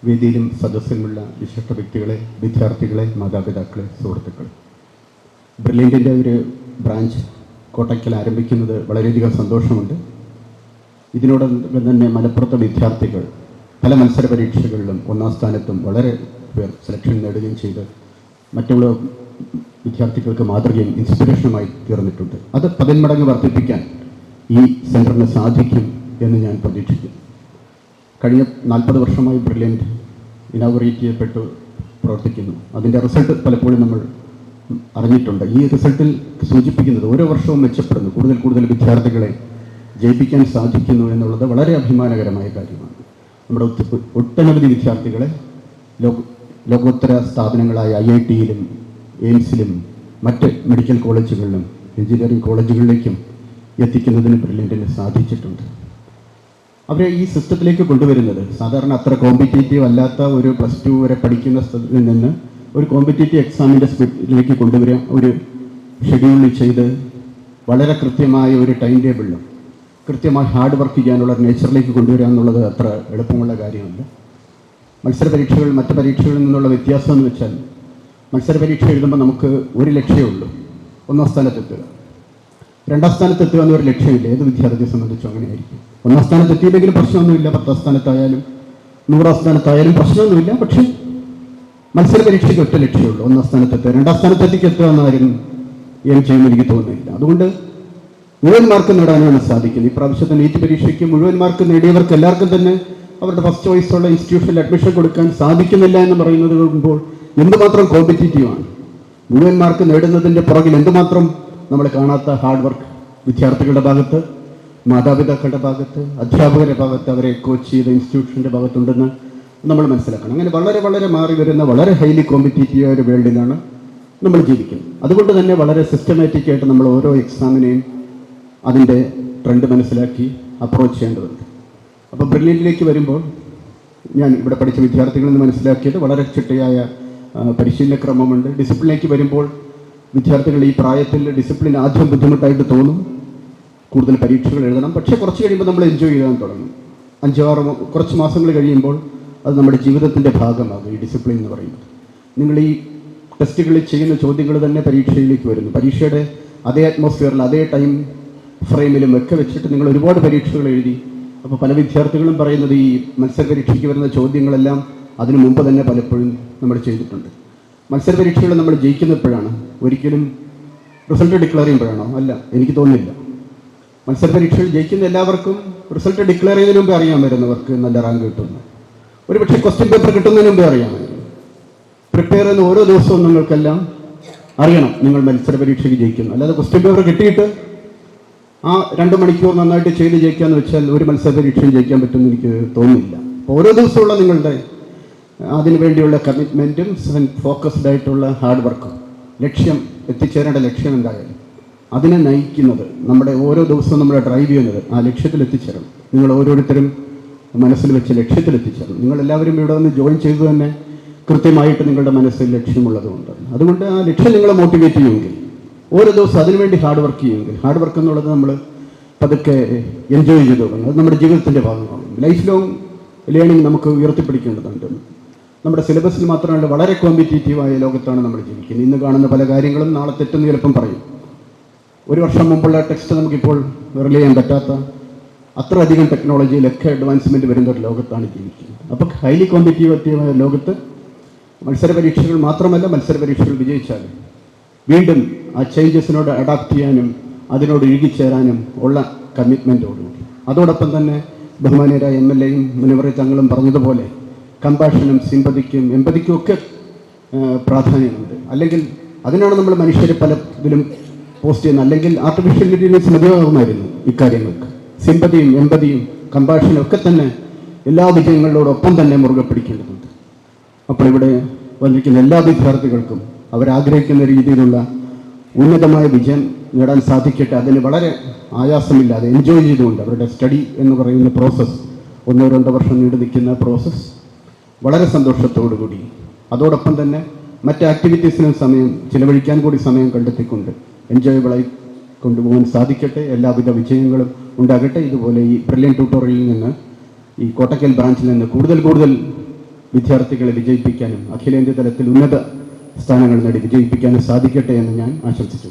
വേദിയിലും സദസ്സിലുമുള്ള വിശിഷ്ട വ്യക്തികളെ, വിദ്യാർത്ഥികളെ, മാതാപിതാക്കളെ, സുഹൃത്തുക്കളെ, ബ്രില്യൻറ്റിൻ്റെ ഒരു ബ്രാഞ്ച് കോട്ടയ്ക്കൽ ആരംഭിക്കുന്നത് വളരെയധികം സന്തോഷമുണ്ട്. ഇതിനോടൊപ്പം തന്നെ മലപ്പുറത്തെ വിദ്യാർത്ഥികൾ പല മത്സര പരീക്ഷകളിലും ഒന്നാം സ്ഥാനത്തും വളരെ പേർ സെലക്ഷൻ നേടുകയും ചെയ്ത് മറ്റുള്ള വിദ്യാർത്ഥികൾക്ക് മാതൃകയും ഇൻസ്പിറേഷനുമായി തീർന്നിട്ടുണ്ട്. അത് 10 മടങ്ങ് വർദ്ധിപ്പിക്കാൻ ഈ സെൻറ്ററിന് സാധിക്കും എന്ന് ഞാൻ പ്രതീക്ഷിക്കുന്നു. കഴിഞ്ഞ 40 വർഷമായി ബ്രില്യൻറ്റ് ഇനാഗുറേറ്റ് ചെയ്യപ്പെട്ടു പ്രവർത്തിക്കുന്നു. അതിൻ്റെ റിസൾട്ട് പലപ്പോഴും നമ്മൾ അറിഞ്ഞിട്ടുണ്ട്. ഈ റിസൾട്ടിൽ സൂചിപ്പിക്കുന്നത് ഓരോ വർഷവും മെച്ചപ്പെടുന്നു, കൂടുതൽ കൂടുതൽ വിദ്യാർത്ഥികളെ ജയിപ്പിക്കാൻ സാധിക്കുന്നു എന്നുള്ളത് വളരെ അഭിമാനകരമായ കാര്യമാണ്. നമ്മുടെ ഒട്ടനവധി വിദ്യാർത്ഥികളെ ലോകോത്തര സ്ഥാപനങ്ങളായ IIT-യിലും എയിംസിലും മറ്റ് മെഡിക്കൽ കോളേജുകളിലും എഞ്ചിനീയറിംഗ് കോളേജുകളിലേക്കും എത്തിക്കുന്നതിന് ബ്രില്യൻറ്റിന് സാധിച്ചിട്ടുണ്ട്. അവരെ ഈ സിസ്റ്റത്തിലേക്ക് കൊണ്ടുവരുന്നത് സാധാരണ അത്ര കോമ്പറ്റേറ്റീവ് അല്ലാത്ത ഒരു +2 വരെ പഠിക്കുന്ന സ്ഥലത്തിൽ നിന്ന് ഒരു കോമ്പറ്റേറ്റീവ് എക്സാമിൻ്റെ സ്പിരിറ്റിലേക്ക് കൊണ്ടുവരിക, ഒരു ഷെഡ്യൂൾ ചെയ്ത് വളരെ കൃത്യമായ ഒരു ടൈം ടേബിളിലും കൃത്യമായി ഹാർഡ് വർക്ക് ചെയ്യാനുള്ള നേച്ചറിലേക്ക് കൊണ്ടുവരിക എന്നുള്ളത് അത്ര എളുപ്പമുള്ള കാര്യമല്ല. മത്സര പരീക്ഷകൾ മറ്റ് പരീക്ഷകളിൽ നിന്നുള്ള വ്യത്യാസം എന്ന് വെച്ചാൽ മത്സര പരീക്ഷ എഴുതുമ്പോൾ നമുക്ക് ഒരു ലക്ഷ്യമേ ഉള്ളൂ, 1ാം സ്ഥാനത്തെത്തുക. 2ാം സ്ഥാനത്തെത്തുക എന്നൊരു ലക്ഷ്യമില്ല. ഏത് വിദ്യാർത്ഥിയെ സംബന്ധിച്ചും അങ്ങനെയായിരിക്കും. 1ാം സ്ഥാനത്തെത്തിയില്ലെങ്കിലും പ്രശ്നമൊന്നുമില്ല, 10ാം സ്ഥാനത്തായാലും 100ാം സ്ഥാനത്തായാലും പ്രശ്നമൊന്നുമില്ല. പക്ഷേ മത്സര പരീക്ഷയ്ക്ക് ഒറ്റ ലക്ഷ്യമുള്ളൂ, 1ാം സ്ഥാനത്തെത്തുക. 2ാം സ്ഥാനത്തെത്തിക്ക് എത്തുക എന്നാരും ഏം ചെയ്യുമെന്ന് എനിക്ക് തോന്നുന്നില്ല. അതുകൊണ്ട് മുഴുവൻ മാർക്ക് നേടാനാണ് സാധിക്കുന്നത്. ഈ പ്രാവശ്യത്തെ നീറ്റ് പരീക്ഷയ്ക്ക് മുഴുവൻ മാർക്ക് നേടിയവർക്ക് എല്ലാവർക്കും തന്നെ അവരുടെ ഫസ്റ്റ് ചോയ്സുള്ള ഇൻസ്റ്റിറ്റ്യൂഷനിൽ അഡ്മിഷൻ കൊടുക്കാൻ സാധിക്കുന്നില്ല എന്ന് പറയുന്നത് കൊണ്ടുമ്പോൾ എന്തുമാത്രം കോമ്പറ്റീറ്റീവാണ്. മുഴുവൻ മാർക്ക് നേടുന്നതിൻ്റെ പുറകിൽ എന്തുമാത്രം നമ്മൾ കാണാത്ത ഹാർഡ് വർക്ക് വിദ്യാർത്ഥികളുടെ ഭാഗത്ത്, മാതാപിതാക്കളുടെ ഭാഗത്ത്, അധ്യാപകരുടെ ഭാഗത്ത്, അവരെ കോച്ച് ചെയ്ത ഇൻസ്റ്റിറ്റ്യൂഷൻ്റെ ഭാഗത്തുണ്ടെന്ന് നമ്മൾ മനസ്സിലാക്കണം. അങ്ങനെ വളരെ വളരെ മാറി വരുന്ന വളരെ ഹൈലി കോമ്പറ്റീറ്റീവ് ഒരു വേൾഡിലാണ് നമ്മൾ ജീവിക്കുന്നത്. അതുകൊണ്ട് തന്നെ വളരെ സിസ്റ്റമാറ്റിക്കായിട്ട് നമ്മൾ ഓരോ എക്സാമിനെയും അതിൻ്റെ ട്രെൻഡ് മനസ്സിലാക്കി അപ്രോച്ച് ചെയ്യേണ്ടതുണ്ട്. അപ്പോൾ ബ്രില്യൻറ്റിലേക്ക് വരുമ്പോൾ ഞാൻ ഇവിടെ പഠിച്ച വിദ്യാർത്ഥികളിൽ നിന്ന് മനസ്സിലാക്കിയത് വളരെ ചിട്ടയായ പരിശീലന ക്രമമുണ്ട്. ഡിസിപ്ലിനിലേക്ക് വരുമ്പോൾ വിദ്യാർത്ഥികൾ ഈ പ്രായത്തിൽ ഡിസിപ്ലിൻ ആദ്യം ബുദ്ധിമുട്ടായിട്ട് തോന്നും, കൂടുതൽ പരീക്ഷകൾ എഴുതണം. പക്ഷേ കുറച്ച് കഴിയുമ്പോൾ നമ്മൾ എൻജോയ് ചെയ്യാൻ തുടങ്ങും. 5-6 കുറച്ച് മാസങ്ങൾ കഴിയുമ്പോൾ അത് നമ്മുടെ ജീവിതത്തിൻ്റെ ഭാഗമാകും. ഈ ഡിസിപ്ലിൻ എന്ന് പറയുന്നത് നിങ്ങൾ ഈ ടെസ്റ്റുകളിൽ ചെയ്യുന്ന ചോദ്യങ്ങൾ തന്നെ പരീക്ഷയിലേക്ക് വരുന്നു. പരീക്ഷയുടെ അതേ അറ്റ്മോസ്ഫിയറിൽ അതേ ടൈം ഫ്രെയിമിലും ഒക്കെ വെച്ചിട്ട് നിങ്ങൾ ഒരുപാട് പരീക്ഷകൾ എഴുതി. അപ്പോൾ പല വിദ്യാർത്ഥികളും പറയുന്നത് ഈ മത്സര പരീക്ഷയ്ക്ക് വരുന്ന ചോദ്യങ്ങളെല്ലാം അതിനു മുമ്പ് തന്നെ പലപ്പോഴും നമ്മൾ ചെയ്തിട്ടുണ്ട്. മത്സര പരീക്ഷകൾ നമ്മൾ ജയിക്കുന്നപ്പോഴാണ്, ഒരിക്കലും റിസൾട്ട് ഡിക്ലെയർ ചെയ്യുമ്പോഴാണോ? അല്ല, എനിക്ക് തോന്നുന്നില്ല. മത്സര പരീക്ഷകൾ ജയിക്കുന്ന എല്ലാവർക്കും റിസൾട്ട് ഡിക്ലെയർ ചെയ്യുന്നതിന് മുമ്പേ അറിയാൻ വരുന്നവർക്ക് നല്ല റാങ്ക് കിട്ടുന്നു. ഒരുപക്ഷെ ക്വസ്റ്റ്യൻ പേപ്പർ കിട്ടുന്നതിന് മുമ്പേ അറിയാമായിരുന്നു. പ്രിപ്പയർ ചെയ്യുന്ന ഓരോ ദിവസവും നിങ്ങൾക്കെല്ലാം അറിയണം നിങ്ങൾ മത്സര പരീക്ഷയ്ക്ക് ജയിക്കുന്നു. അല്ലാതെ ക്വസ്റ്റ്യൻ പേപ്പർ കിട്ടിയിട്ട് ആ 2 മണിക്കൂർ നന്നായിട്ട് ചെയ്ത് ജയിക്കാന്ന് വെച്ചാൽ ഒരു മത്സര പരീക്ഷയും ജയിക്കാൻ പറ്റുമെന്ന് എനിക്ക് തോന്നുന്നില്ല. ഓരോ ദിവസമുള്ള നിങ്ങളുടെ അതിനു വേണ്ടിയുള്ള കമ്മിറ്റ്മെൻറ്റും ഫോക്കസ്ഡ് ആയിട്ടുള്ള ഹാർഡ് വർക്കും, ലക്ഷ്യം എത്തിച്ചേരേണ്ട ലക്ഷ്യം എന്തായാലും അതിനെ നയിക്കുന്നത്, നമ്മുടെ ഓരോ ദിവസവും നമ്മളെ ഡ്രൈവ് ചെയ്യുന്നത് ആ ലക്ഷ്യത്തിൽ എത്തിച്ചേരണം. നിങ്ങൾ ഓരോരുത്തരും മനസ്സിൽ വെച്ച ലക്ഷ്യത്തിൽ എത്തിച്ചേരണം. നിങ്ങളെല്ലാവരും ഇവിടെ വന്ന് ജോയിൻ ചെയ്തു തന്നെ കൃത്യമായിട്ട് നിങ്ങളുടെ മനസ്സിൽ ലക്ഷ്യമുള്ളതുകൊണ്ട്, അതുകൊണ്ട് ആ ലക്ഷ്യം നിങ്ങളെ മോട്ടിവേറ്റ് ചെയ്യുമെങ്കിൽ ഓരോ ദിവസം അതിനുവേണ്ടി ഹാർഡ് വർക്ക് ചെയ്യുമെങ്കിൽ, ഹാർഡ് വർക്ക് എന്നുള്ളത് നമ്മൾ പതുക്കെ എൻജോയ് ചെയ്ത് തുടങ്ങും. അത് നമ്മുടെ ജീവിതത്തിൻ്റെ ഭാഗമാകും. ലൈഫ് ലോങ് ലേണിംഗ് നമുക്ക് ഉയർത്തിപ്പിടിക്കേണ്ടതുണ്ട്. നമ്മുടെ സിലബസിൽ മാത്രമല്ല, വളരെ കോമ്പറ്റീറ്റീവായ ലോകത്താണ് നമ്മൾ ജീവിക്കുന്നത്. ഇന്ന് കാണുന്ന പല കാര്യങ്ങളും നാളെ തെറ്റെന്ന് ചിലപ്പം പറയും. 1 വർഷം മുമ്പുള്ള ടെക്സ്റ്റ് നമുക്കിപ്പോൾ റിലേ ചെയ്യാൻ പറ്റാത്ത അത്രയധികം ടെക്നോളജിയിലൊക്കെ അഡ്വാൻസ്മെൻറ്റ് വരുന്ന ഒരു ലോകത്താണ് ജീവിക്കുന്നത്. അപ്പോൾ ഹൈലി കോമ്പറ്റീറ്റീവായ ലോകത്ത് മത്സര പരീക്ഷകൾ മാത്രമല്ല, മത്സര പരീക്ഷകൾ വിജയിച്ചാൽ വീണ്ടും ആ ചേഞ്ചസിനോട് അഡാപ്റ്റ് ചെയ്യാനും അതിനോട് ഇഴുകിച്ചേരാനും ഉള്ള കമ്മിറ്റ്മെൻറ്റോടുകൂടി, അതോടൊപ്പം തന്നെ ബഹുമാനീയരായ MLA-യും മുനവർ തങ്ങളും പറഞ്ഞതുപോലെ കമ്പാഷനും സിമ്പതിക്കും എമ്പതിക്കും ഒക്കെ പ്രാധാന്യമുണ്ട്. അല്ലെങ്കിൽ അതിനാണ് നമ്മൾ മനുഷ്യരെ പല ഇതിലും പോസ്റ്റ് ചെയ്യുന്നത്. അല്ലെങ്കിൽ ആർട്ടിഫിഷ്യൽ ഇൻ്റലിജൻസ് മതിയാകുമായിരുന്നു ഇക്കാര്യങ്ങൾക്ക്. സിമ്പതിയും എമ്പതിയും കമ്പാഷനും ഒക്കെ തന്നെ എല്ലാ വിജയങ്ങളോടൊപ്പം തന്നെ മുറുകെ പിടിക്കേണ്ടതുണ്ട്. അപ്പോൾ ഇവിടെ വന്നിരിക്കുന്ന എല്ലാ വിദ്യാർത്ഥികൾക്കും അവരാഗ്രഹിക്കുന്ന രീതിയിലുള്ള ഉന്നതമായ വിജയം നേടാൻ സാധിക്കട്ടെ. അതിന് വളരെ ആയാസമില്ലാതെ എൻജോയ് ചെയ്തുകൊണ്ട് അവരുടെ സ്റ്റഡി എന്ന് പറയുന്ന പ്രോസസ്സ്, 1-2 വർഷം നീണ്ടു നിൽക്കുന്ന പ്രോസസ്സ് വളരെ സന്തോഷത്തോടുകൂടി, അതോടൊപ്പം തന്നെ മറ്റ് ആക്ടിവിറ്റീസിനും ചിലവഴിക്കാൻ കൂടി സമയം കണ്ടെത്തിക്കൊണ്ട് എൻജോയബിളായി കൊണ്ടുപോകാൻ സാധിക്കട്ടെ. എല്ലാവിധ വിജയങ്ങളും ഉണ്ടാകട്ടെ. ഇതുപോലെ ഈ ബ്രില്യൻറ്റ് ട്യൂട്ടോറിയലിൽ നിന്ന്, ഈ കോട്ടയ്ക്കൽ ബ്രാഞ്ചിൽ നിന്ന് കൂടുതൽ വിദ്യാർത്ഥികളെ വിജയിപ്പിക്കാനും അഖിലേന്ത്യാ തലത്തിൽ ഉന്നത സ്ഥാനങ്ങൾ നേടി വിജയിപ്പിക്കാനും സാധിക്കട്ടെ എന്ന് ഞാൻ ആശംസിച്ചു.